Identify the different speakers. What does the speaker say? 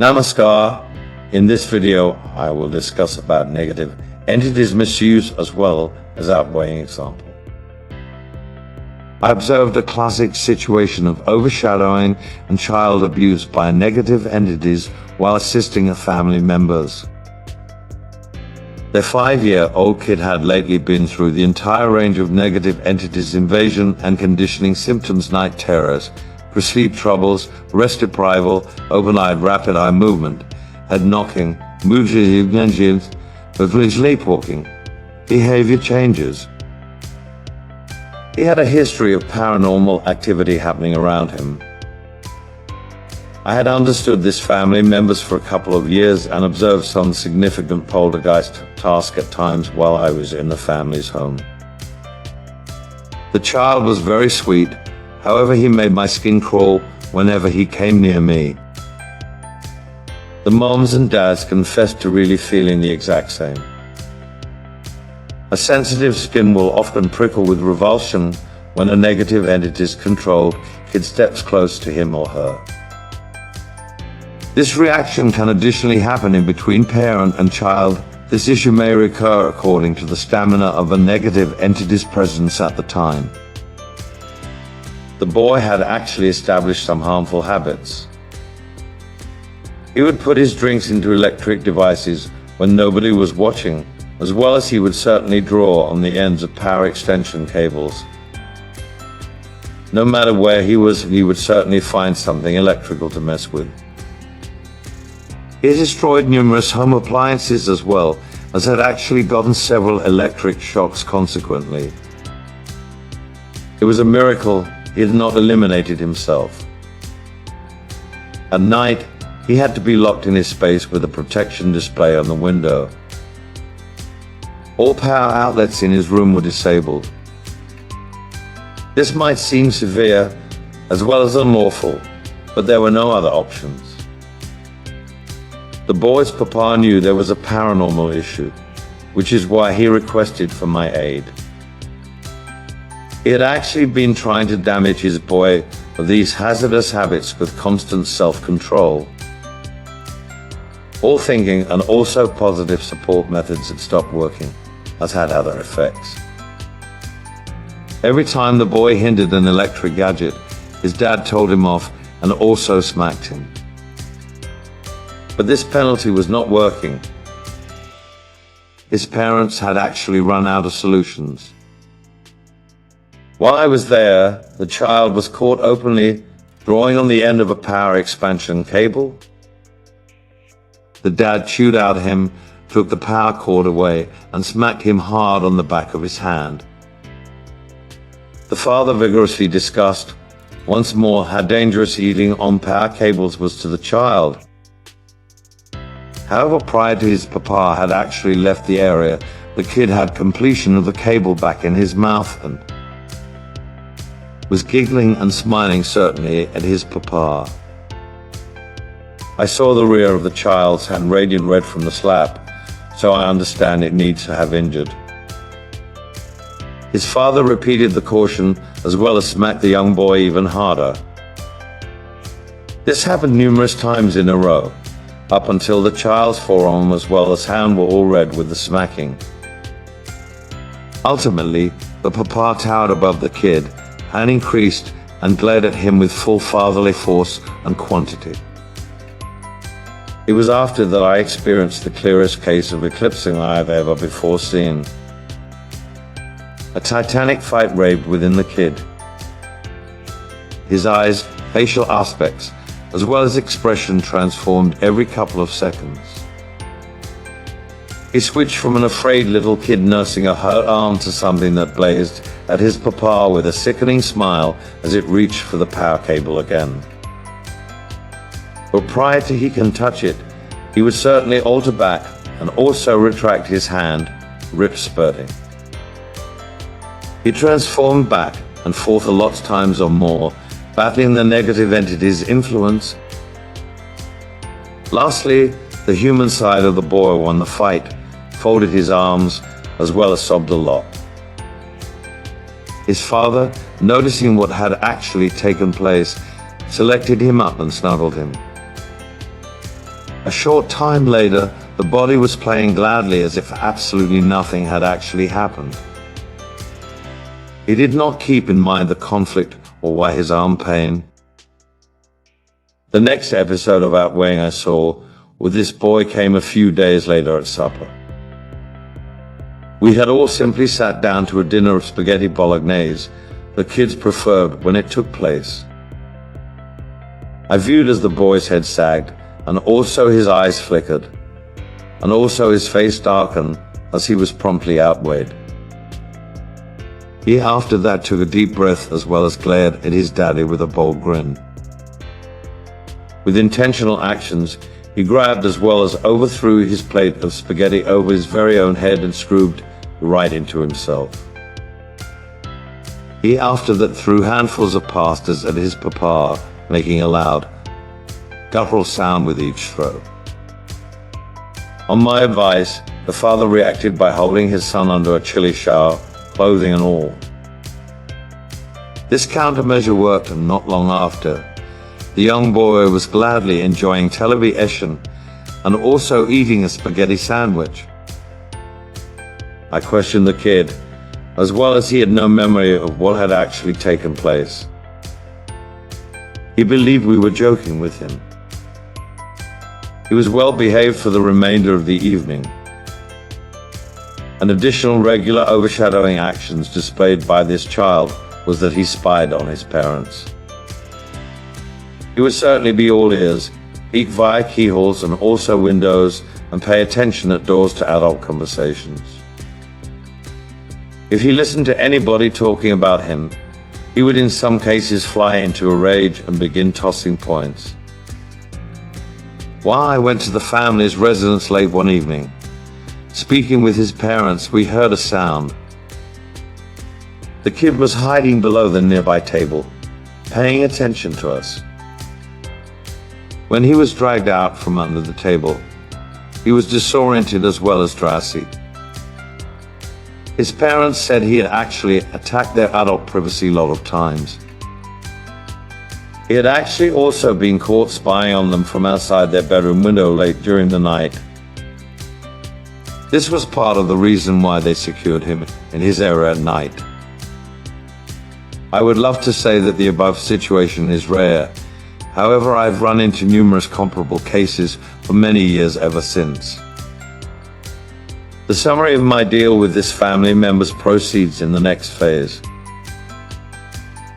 Speaker 1: Namaskar. In this video, I will discuss about negative entities misuse as well as outweighing example. I observed a classic situation of overshadowing and child abuse by negative entities while assisting family members. Their 5-year-old kid had lately been through the entire range of negative entities invasion and conditioning symptoms: night terrors, sleep troubles, rest deprival, overnight rapid eye movement, head knocking, mood changes, sleepwalking, behavior changes. He had a history of paranormal activity happening around him. I had understood this family members for a couple of years and observed some significant poltergeist task at times while I was in the family's home. The child was very sweet. However, he made my skin crawl whenever he came near me. The moms and dads confessed to really feeling the exact same. A sensitive skin will often prickle with revulsion when a negative entity's controlled kid steps close to him or her. This reaction can additionally happen in between parent and child. This issue may recur according to the stamina of a negative entity's presence at the time. The boy had actually established some harmful habits. He would put his drinks into electric devices when nobody was watching, as well as he would certainly draw on the ends of power extension cables. No matter where he was, he would certainly find something electrical to mess with. He destroyed numerous home appliances as well, as had actually gotten several electric shocks consequently. It was a miracle he had not eliminated himself. At night, he had to be locked in his space with a protection display on the window. All power outlets in his room were disabled. This might seem severe as well as unlawful, but there were no other options. The boy's papa knew there was a paranormal issue, which is why he requested for my aid. He had actually been trying to damage his boy with these hazardous habits with constant self-control. All thinking and also positive support methods had stopped working, as had other effects. Every time the boy hindered an electric gadget, his dad told him off and also smacked him. But this penalty was not working. His parents had actually run out of solutions. While I was there, the child was caught openly drawing on the end of a power expansion cable. The dad chewed out him, took the power cord away, and smacked him hard on the back of his hand. The father vigorously discussed once more how dangerous eating on power cables was to the child. However, prior to his papa had actually left the area, the kid had completion of the cable back in his mouth and was giggling and smiling certainly at his papa. I saw the rear of the child's hand radiant red from the slap, so I understand it needs to have injured. His father repeated the caution as well as smacked the young boy even harder. This happened numerous times in a row, up until the child's forearm as well as hand were all red with the smacking. Ultimately, the papa towered above the kid, hand increased and glared at him with full fatherly force and quantity. It was after that I experienced the clearest case of eclipsing I have ever before seen. A titanic fight raved within the kid. His eyes, facial aspects, as well as expression transformed every couple of seconds. He switched from an afraid little kid nursing a hurt arm to something that blazed at his papa with a sickening smile as it reached for the power cable again. But prior to he can touch it, he would certainly alter back and also retract his hand, rip spurting. He transformed back and forth a lot times or more, battling the negative entity's influence. Lastly, the human side of the boy won the fight, folded his arms, as well as sobbed a lot. His father, noticing what had actually taken place, selected him up and snuggled him. A short time later, the body was playing gladly as if absolutely nothing had actually happened. He did not keep in mind the conflict or why his arm pain. The next episode of Outweighing I saw with this boy came a few days later at supper. We had all simply sat down to a dinner of spaghetti bolognese the kids preferred when it took place. I viewed as the boy's head sagged, and also his eyes flickered, and also his face darkened as he was promptly outweighed. He after that took a deep breath as well as glared at his daddy with a bold grin. With intentional actions, he grabbed as well as overthrew his plate of spaghetti over his very own head and screwed right into himself. He after that threw handfuls of pastas at his papa, making a loud, guttural sound with each throw. On my advice, the father reacted by holding his son under a chilly shower, clothing and all. This countermeasure worked, and not long after, the young boy was gladly enjoying television and also eating a spaghetti sandwich. I questioned the kid, as well as he had no memory of what had actually taken place. He believed we were joking with him. He was well behaved for the remainder of the evening. An additional regular overshadowing actions displayed by this child was that he spied on his parents. He would certainly be all ears, peek via keyholes and also windows, and pay attention at doors to adult conversations. If he listened to anybody talking about him, he would in some cases fly into a rage and begin tossing points. While I went to the family's residence late one evening, speaking with his parents, we heard a sound. The kid was hiding below the nearby table, paying attention to us. When he was dragged out from under the table, he was disoriented as well as drowsy. His parents said he had actually attacked their adult privacy a lot of times. He had actually also been caught spying on them from outside their bedroom window late during the night. This was part of the reason why they secured him in his area at night. I would love to say that the above situation is rare. However, I've run into numerous comparable cases for many years ever since. The summary of my deal with this family member proceeds in the next phase.